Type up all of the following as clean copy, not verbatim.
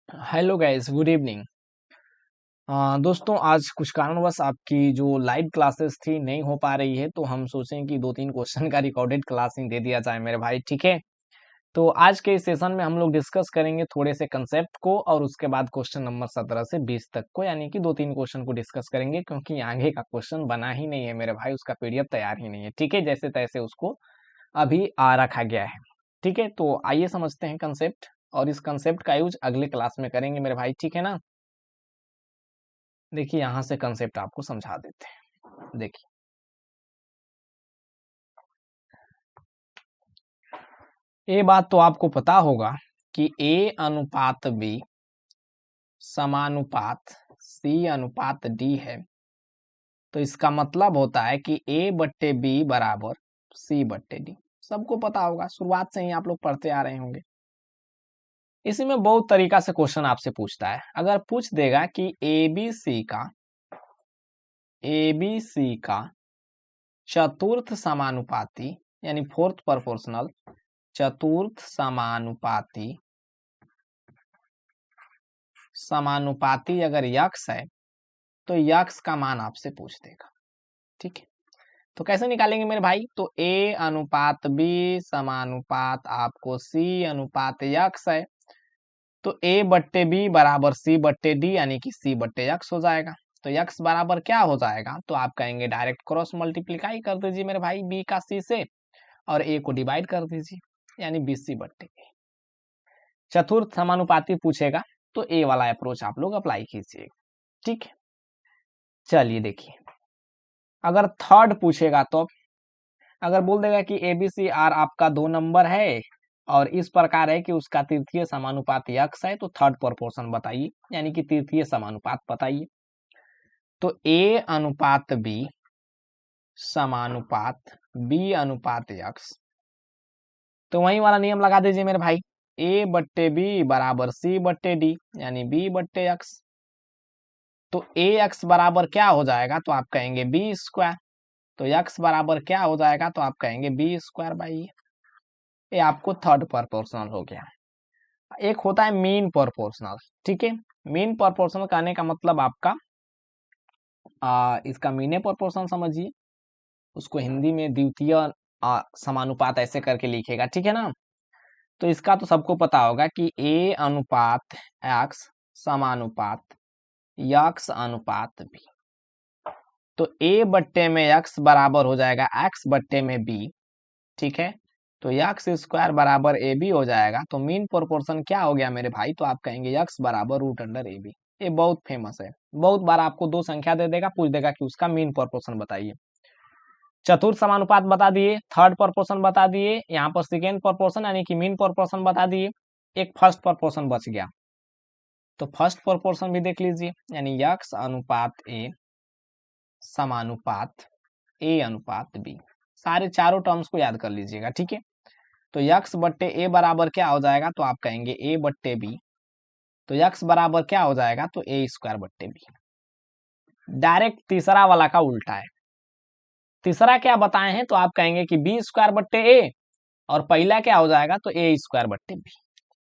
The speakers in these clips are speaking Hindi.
Hello guys, good evening. दोस्तों, आज कुछ कारणवश आपकी जो लाइव क्लासेस थी नहीं हो पा रही है, तो हम सोचें कि 2-3 क्वेश्चन का रिकॉर्डेड क्लासिंग दे दिया जाए मेरे भाई, ठीक है। तो आज के इस सेशन में हम लोग डिस्कस करेंगे थोड़े से कंसेप्ट को, और उसके बाद क्वेश्चन नंबर 17 से 20 तक को, यानी कि 2-3 क्वेश्चन को डिस्कस करेंगे, क्योंकि आगे का क्वेश्चन बना ही नहीं है मेरे भाई, उसका पीडीएफ तैयार ही नहीं है, ठीक है। जैसे तैसे उसको अभी रखा गया है, ठीक है। तो आइए समझते हैं कंसेप्ट, और इस कंसेप्ट का यूज अगले क्लास में करेंगे मेरे भाई, ठीक है ना। देखिए, यहां से कंसेप्ट आपको समझा देते हैं। देखिए, ये बात तो आपको पता होगा कि ए अनुपात बी समानुपात सी अनुपात डी है। तो इसका मतलब होता है कि ए बट्टे बी बराबर सी बट्टे डी। सबको पता होगा, शुरुआत से ही आप लोग पढ़ते आ रहे होंगे। इसी में बहुत तरीका से क्वेश्चन आपसे पूछता है। अगर पूछ देगा कि ए बी सी का चतुर्थ समानुपाती, यानी फोर्थ प्रोपोर्शनल चतुर्थ समानुपाती अगर यक्स है, तो यक्स का मान आपसे पूछ देगा, ठीक है। तो कैसे निकालेंगे मेरे भाई? तो ए अनुपात बी समानुपात आपको सी अनुपात यक्स है, तो ए बट्टे बी बराबर सी बट्टे डी, यानी कि सी बट्टे यक्स हो जाएगा। तो यक्स बराबर क्या हो जाएगा? तो आप कहेंगे डायरेक्ट क्रॉस मल्टीप्लीकाई कर दीजिए मेरे भाई बी का सी से, और ए को डिवाइड कर दीजिए, यानी बी सी बट्टे ए। चतुर्थ समानुपाती पूछेगा तो ए वाला अप्रोच आप लोग अप्लाई कीजिए, ठीक है। चलिए देखिए, अगर थर्ड पूछेगा तो अगर बोल देगा कि एबीसी आर आपका 2 नंबर है और इस प्रकार है कि उसका तृतीय समानुपात यक्स है, तो थर्ड प्रोपोर्शन बताइए, यानी कि तृतीय समानुपात बताइए। तो ए अनुपात बी समानुपात बी अनुपात यक्स, तो वही वाला नियम लगा दीजिए मेरे भाई। ए बट्टे बी बराबर सी बट्टे डी, यानी बी बट्टे यक्स। तो ए एक्स बराबर क्या हो जाएगा? तो आप कहेंगे बी स्क्वायर। तो यक्स बराबर क्या हो जाएगा? तो आप कहेंगे बी स्क्वायर बाई। ये आपको थर्ड प्रोपोर्शनल हो गया। एक होता है मीन प्रोपोर्शनल, ठीक है। मीन प्रोपोर्शनल कहने का मतलब आपका इसका मीने प्रोपोर्शनल समझिए, उसको हिंदी में द्वितीय समानुपात ऐसे करके लिखेगा, ठीक है ना। तो इसका तो सबको पता होगा कि ए अनुपात एक्स समानुपात यक्स अनुपात बी। तो ए बट्टे में यक्स बराबर हो जाएगा एक्स बट्टे में बी, ठीक है। तो यक्स स्क्वायर बराबर ए बी हो जाएगा। तो मीन प्रोपोर्शन क्या हो गया मेरे भाई? तो आप कहेंगे यक्स बराबर रूट अंडर ए बी। ये बहुत फेमस है, बहुत बार आपको दो संख्या दे देगा, पूछ देगा कि उसका मीन प्रोपोर्शन बताइए। चतुर्थ समानुपात बता दिए, थर्ड प्रोपोर्शन बता दिए, यहाँ पर सेकेंड प्रोपोर्शन यानी कि मीन प्रोपोर्शन बता दिए। एक फर्स्ट प्रोपोर्शन बच गया, तो फर्स्ट प्रोपोर्शन भी देख लीजिए, यानी यक्स अनुपात ए समानुपात ए अनुपात बी। सारे चारों टर्म्स को याद कर लीजिएगा, ठीक है। तो यक्स बट्टे ए बराबर क्या हो जाएगा? तो आप कहेंगे ए बट्टे बी। तो यक्स बराबर क्या हो जाएगा? तो ए स्क्वायर बट्टे बी। डायरेक्ट तीसरा वाला का उल्टा है। तीसरा क्या बताए हैं? तो आप कहेंगे कि बी स्क्वायर बट्टे ए, और पहला क्या हो जाएगा? तो ए स्क्वायर बट्टे बी।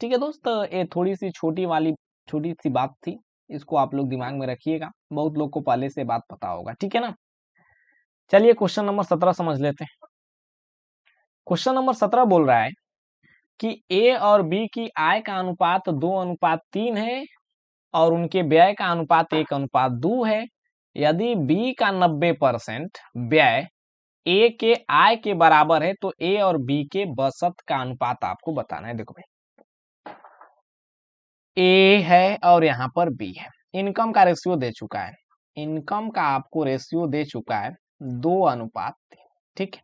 ठीक है दोस्त, ये थोड़ी सी छोटी सी बात थी, इसको आप लोग दिमाग में रखिएगा, बहुत लोग को पहले से बात पता होगा, ठीक है ना। चलिए क्वेश्चन नंबर 17 समझ लेते हैं। क्वेश्चन नंबर 17 बोल रहा है कि ए और बी की आय का अनुपात 2:3 है, और उनके व्यय का अनुपात 1:2 है। यदि बी का 90% व्यय ए के आय के बराबर है, तो ए और बी के बचत का अनुपात आपको बताना है। देखो भाई, ए है और यहाँ पर बी है। इनकम का रेशियो दे चुका है, इनकम का आपको रेशियो दे चुका है 2:3, ठीक है।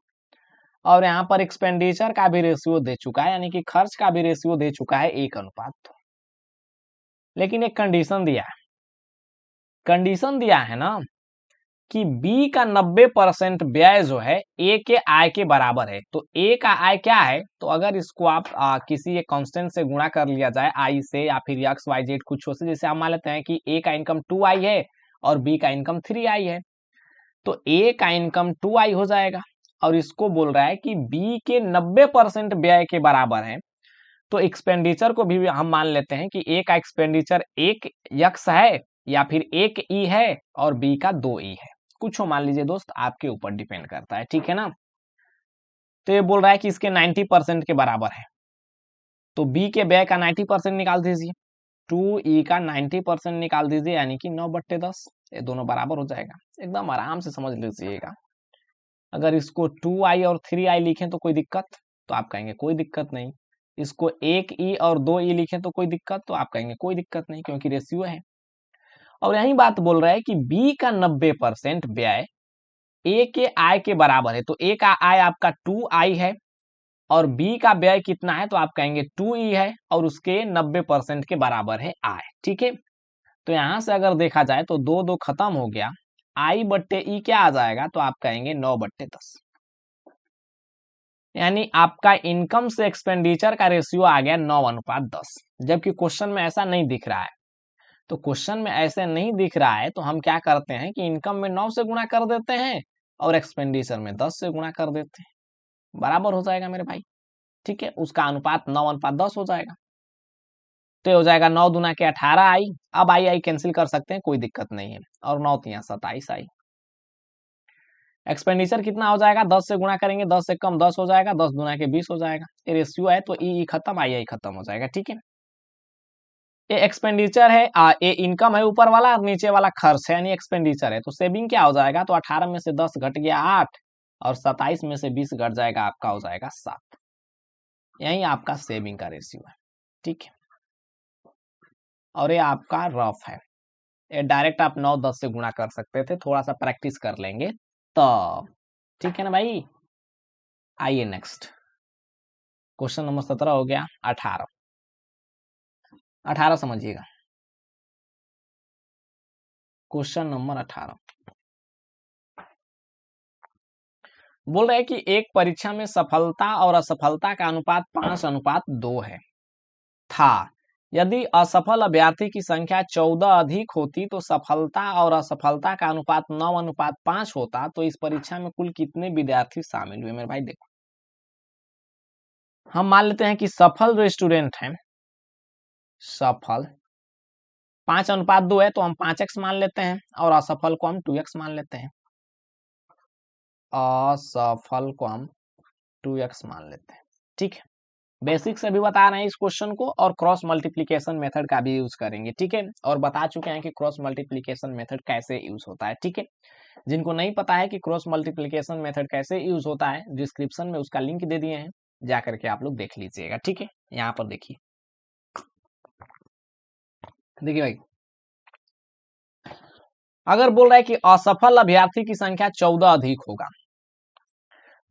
और यहाँ पर एक्सपेंडिचर का भी रेशियो दे चुका है, यानी कि खर्च का भी रेशियो दे चुका है 1:2। लेकिन एक कंडीशन दिया है ना, कि बी का 90% व्यय जो है ए के आय के बराबर है। तो ए का आय क्या है? तो अगर इसको आप किसी एक कांस्टेंट से गुणा कर लिया जाए, आई से या फिर एक्स वाई जेड कुछ से, जैसे हम मान लेते हैं कि ए का इनकम 2i है और बी का इनकम 3i है, तो ए का इनकम 2i हो जाएगा। और इसको बोल रहा है कि बी के 90% व्यय के बराबर है, तो एक्सपेंडिचर को भी हम मान लेते हैं कि ए का एक्सपेंडिचर 1 यक्स है या फिर 1 ई है और बी का 2 ई है, कुछ हो मान लीजिए दोस्त, आपके ऊपर डिपेंड करता है, ठीक है ना। तो ये बोल रहा है कि इसके 90% के बराबर है, तो बी के व्यय का 90% निकाल दीजिए, 2e का 90% निकाल दीजिए, यानी कि 9/10, ये दोनों बराबर हो जाएगा। एकदम आराम से समझ लीजिएगा। अगर इसको 2i और 3i लिखें तो कोई दिक्कत, तो आप कहेंगे कोई दिक्कत नहीं। इसको 1e और 2e लिखें तो कोई दिक्कत, तो आप कहेंगे कोई दिक्कत नहीं, क्योंकि रेशियो है। और यही बात बोल रहा है कि b का 90% व्यय a के आय के बराबर है, तो a का आय आपका 2i है और b का व्यय कितना है, तो आप कहेंगे 2e है और उसके 90% के बराबर है आय, ठीक है। तो यहां से अगर देखा जाए तो 2 खत्म हो गया, i/e क्या आ जाएगा, तो आप कहेंगे 9/10, यानी आपका इनकम से एक्सपेंडिचर का रेशियो आ गया 9:10। जबकि क्वेश्चन में ऐसा नहीं दिख रहा है, तो क्वेश्चन में ऐसे नहीं दिख रहा है तो हम क्या करते हैं कि इनकम में 9 से गुणा कर देते हैं और एक्सपेंडिचर में 10 से गुणा कर देते हैं, बराबर हो जाएगा मेरे भाई, ठीक है। उसका अनुपात 9:10 हो जाएगा, तो हो जाएगा 9 दूना के 18 आई। अब आई कैंसिल कर सकते हैं, कोई दिक्कत नहीं है, और 9 तिया 27 आई। एक्सपेंडिचर कितना हो जाएगा, 10 से गुणा करेंगे, 10 से कम 10 हो जाएगा, 10 दूना के 20 हो जाएगा। ये रेशियो है तो ई खत्म, आई खत्म हो जाएगा, ठीक है। ये एक्सपेंडिचर है, ये इनकम है ऊपर वाला, और नीचे वाला खर्च है यानी एक्सपेंडिचर है। तो सेविंग क्या हो जाएगा, तो 18 में से 10 घट गया 8 और 27 में से 20 घट जाएगा, आपका हो जाएगा 7। यही आपका सेविंग का रेशियो है, ठीक है। और ये आपका रफ है, ये डायरेक्ट आप 9-10 से गुणा कर सकते थे, थोड़ा सा प्रैक्टिस कर लेंगे तो, ठीक है ना भाई। आइए नेक्स्ट क्वेश्चन नंबर 17 हो गया। 18 समझिएगा, क्वेश्चन नंबर 18 बोल रहे हैं कि एक परीक्षा में सफलता और असफलता का अनुपात 5:2 है था। यदि असफल अभ्यर्थी की संख्या 14 अधिक होती तो सफलता और असफलता का अनुपात 9:5 होता, तो इस परीक्षा में कुल कितने विद्यार्थी शामिल हुए। मेरे भाई देखो, हम मान लेते हैं कि सफल जो स्टूडेंट हैं, सफल 5:2 है तो हम 5x मान लेते हैं, और असफल को हम 2x मान लेते हैं, असफल को हम 2x मान लेते हैं, ठीक है। बेसिक से भी बता रहे हैं इस क्वेश्चन को, और क्रॉस मल्टीप्लिकेशन मेथड का भी यूज करेंगे, ठीक है। और बता चुके हैं कि क्रॉस मल्टीप्लिकेशन मेथड कैसे यूज होता है, ठीक है। जिनको नहीं पता है कि क्रॉस मल्टीप्लिकेशन मेथड कैसे यूज होता है, डिस्क्रिप्शन में उसका लिंक दे दिए हैं, जा करके आप लोग देख लीजिएगा, ठीक है। यहाँ पर देखिए, देखिए भाई, अगर बोल रहा है कि असफल अभ्यर्थी की संख्या 14 अधिक होगा,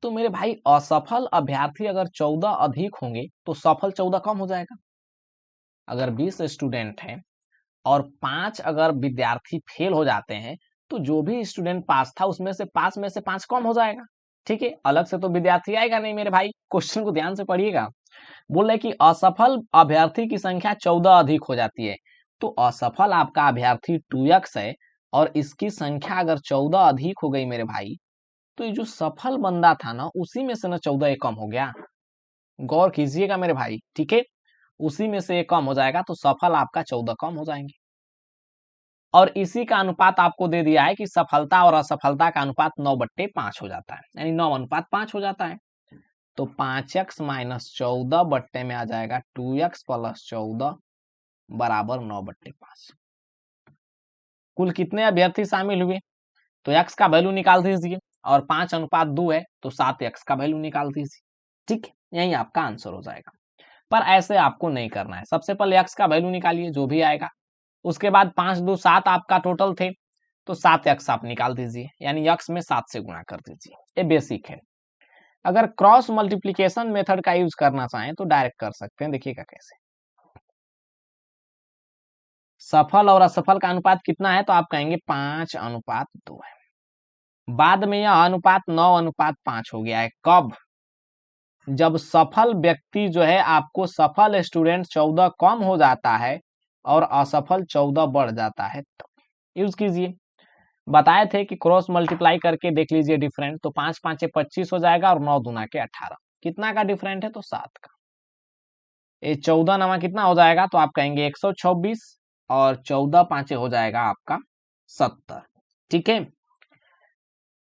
तो मेरे भाई असफल अभ्यर्थी अगर 14 अधिक होंगे तो सफल 14 कम हो जाएगा। अगर 20 स्टूडेंट हैं और 5 अगर विद्यार्थी फेल हो जाते हैं, तो जो भी स्टूडेंट पास था उसमें से 5 में से 5 कम हो जाएगा, ठीक है। अलग से तो विद्यार्थी आएगा नहीं मेरे भाई, क्वेश्चन को ध्यान से पढ़िएगा। बोल रहे कि असफल अभ्यर्थी की संख्या 14 अधिक हो जाती है, तो असफल आपका अभ्यर्थी 2x है, और इसकी संख्या अगर 14 अधिक हो गई मेरे भाई, तो ये जो सफल बंदा था ना, उसी में से ना 14 कम हो गया। गौर कीजिएगा मेरे भाई, ठीक है। उसी में से कम हो जाएगा, तो सफल आपका 14 कम हो जाएंगे। और इसी का अनुपात आपको दे दिया है कि सफलता और असफलता का अनुपात 9/5 हो जाता है, यानी 9:5 हो जाता है। तो 5x - 14 बट्टे में आ जाएगा 2x + 14 बराबर 9/5। कुल कितने अभ्यर्थी शामिल हुए, तो x का वैल्यू निकाल दीजिए, और 5:2 है तो 7x का वैल्यू निकाल दीजिए, ठीक है। यही आपका आंसर हो जाएगा। पर ऐसे आपको नहीं करना है, सबसे पहले x का वैल्यू निकालिए जो भी आएगा, उसके बाद 5 2 7 आपका टोटल थे, तो 7x आप निकाल दीजिए, यानी x में 7 से गुणा कर दीजिए। ये बेसिक है। अगर क्रॉस मल्टीप्लिकेशन मेथड का यूज करना चाहें तो डायरेक्ट कर सकते हैं, देखिएगा कैसे। सफल और असफल का अनुपात कितना है, तो आप कहेंगे 5:2 है। बाद में यह अनुपात 9:5 हो गया है, कब, जब सफल व्यक्ति जो है, आपको सफल स्टूडेंट 14 कम हो जाता है और असफल 14 बढ़ जाता है, तब यूज कीजिए। बताए थे कि क्रॉस मल्टीप्लाई करके देख लीजिए डिफरेंट, तो 5 5 25 हो जाएगा, और 9 दूना के 18, कितना का डिफरेंट है, तो 7 का। ये 14 नवा कितना हो जाएगा, तो आप कहेंगे 126 और 14 पांचे हो जाएगा आपका 70। ठीक है,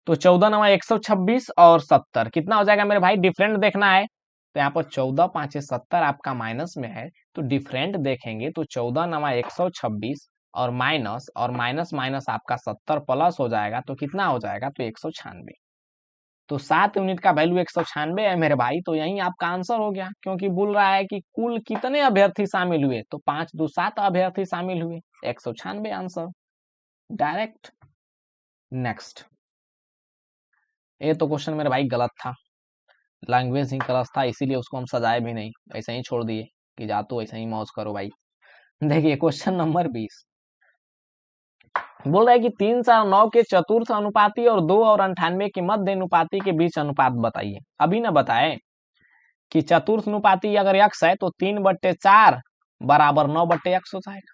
तो 14 नवा 126 और 70 कितना हो जाएगा मेरे भाई, डिफरेंट देखना है। तो यहाँ पर 14 पांचे 70 आपका माइनस में है, तो डिफरेंट देखेंगे तो 14 नवा 126 और माइनस माइनस आपका 70 प्लस हो जाएगा, तो कितना हो जाएगा, तो 196। तो 7 यूनिट का वैल्यू 196 है मेरे भाई, तो यही आपका आंसर हो गया, क्योंकि बोल रहा है कि कुल कितने अभ्यर्थी शामिल हुए, तो 5 2 7 अभ्यर्थी शामिल हुए, 196 आंसर डायरेक्ट। नेक्स्ट, ये तो क्वेश्चन मेरे भाई गलत था, लैंग्वेज ही गलत था, इसीलिए उसको हम सजाए भी नहीं, ऐसे ही छोड़ दिए कि जा तो ऐसे ही मौज करो भाई। देखिए क्वेश्चन नंबर 20 बोल रहा है कि 3 4 9 के चतुर्थ अनुपाती और 2 और 98 के मध्य अनुपाती के बीच अनुपात बताइए। अभी ना बताए कि चतुर्थ अनुपाती अगर यक्स है तो 3/4 बराबर 9/x हो जाएगा।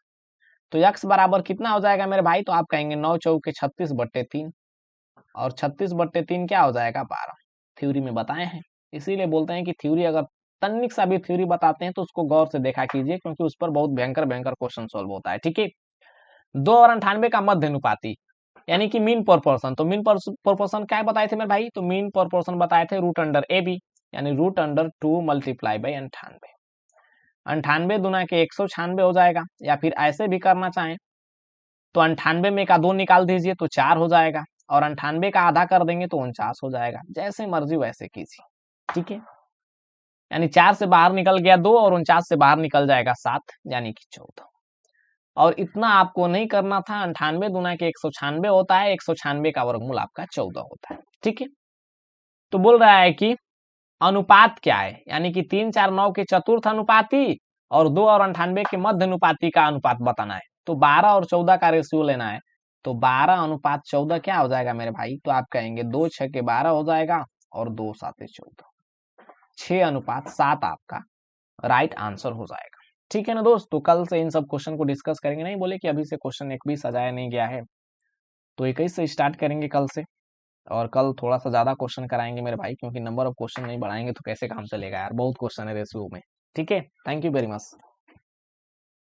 तो यक्स बराबर कितना हो जाएगा मेरे भाई, तो आप कहेंगे 9 चौके 36/3 और 36/3 क्या हो जाएगा, 12। थ्योरी में बताए हैं, इसीलिए बोलते हैं कि थ्योरी अगर तनिक सा भी थ्योरी बताते हैं तो उसको गौर से देखा कीजिए, क्योंकि उस पर बहुत भयंकर भयंकर क्वेश्चन सॉल्व होता है। ठीक है, 2 और 98 का मध्य अनुपाती यानी कि मीन प्रोपोर्शन, तो मीन प्रोपोर्शन क्या बताए थे मेरे भाई, तो मीन प्रोपोर्शन बताए थे √a/b, यानी √2 मल्टीप्लाई बाई 98। 98 दुना के 196 हो जाएगा, या फिर ऐसे भी करना चाहें तो 98 में का 2 निकाल दीजिए तो 4 हो जाएगा, और 98 का आधा कर देंगे तो 49 हो जाएगा, जैसे मर्जी वैसे कीजिए। ठीक है, यानी 4 से बाहर निकल गया 2 और 49 से बाहर निकल जाएगा 7, यानी कि 14। और इतना आपको नहीं करना था, 98 दुना के 196 होता है, 196 का वर्गमूल आपका 14 होता है। ठीक है, तो बोल रहा है कि अनुपात क्या है, यानी कि 3 4 9 के चतुर्थ अनुपाती और 2 और 98 के मध्य अनुपाती का अनुपात बताना है। तो 12 और 14 का रेशियो लेना है, तो 12:14 क्या हो जाएगा मेरे भाई, तो आप कहेंगे 2 6 के 12 हो जाएगा और 2 7 14, 6:7 आपका राइट आंसर हो जाएगा। ठीक है ना दोस्त, तो कल से इन सब क्वेश्चन को डिस्कस करेंगे, नहीं बोले कि अभी से क्वेश्चन एक भी सजाया नहीं गया है, तो 21 से स्टार्ट करेंगे कल से। और कल थोड़ा सा ज्यादा क्वेश्चन कराएंगे मेरे भाई, क्योंकि नंबर ऑफ क्वेश्चन नहीं बढ़ाएंगे तो कैसे काम चलेगा यार, बहुत क्वेश्चन है रेशियो में। ठीक है, थैंक यू वेरी मच।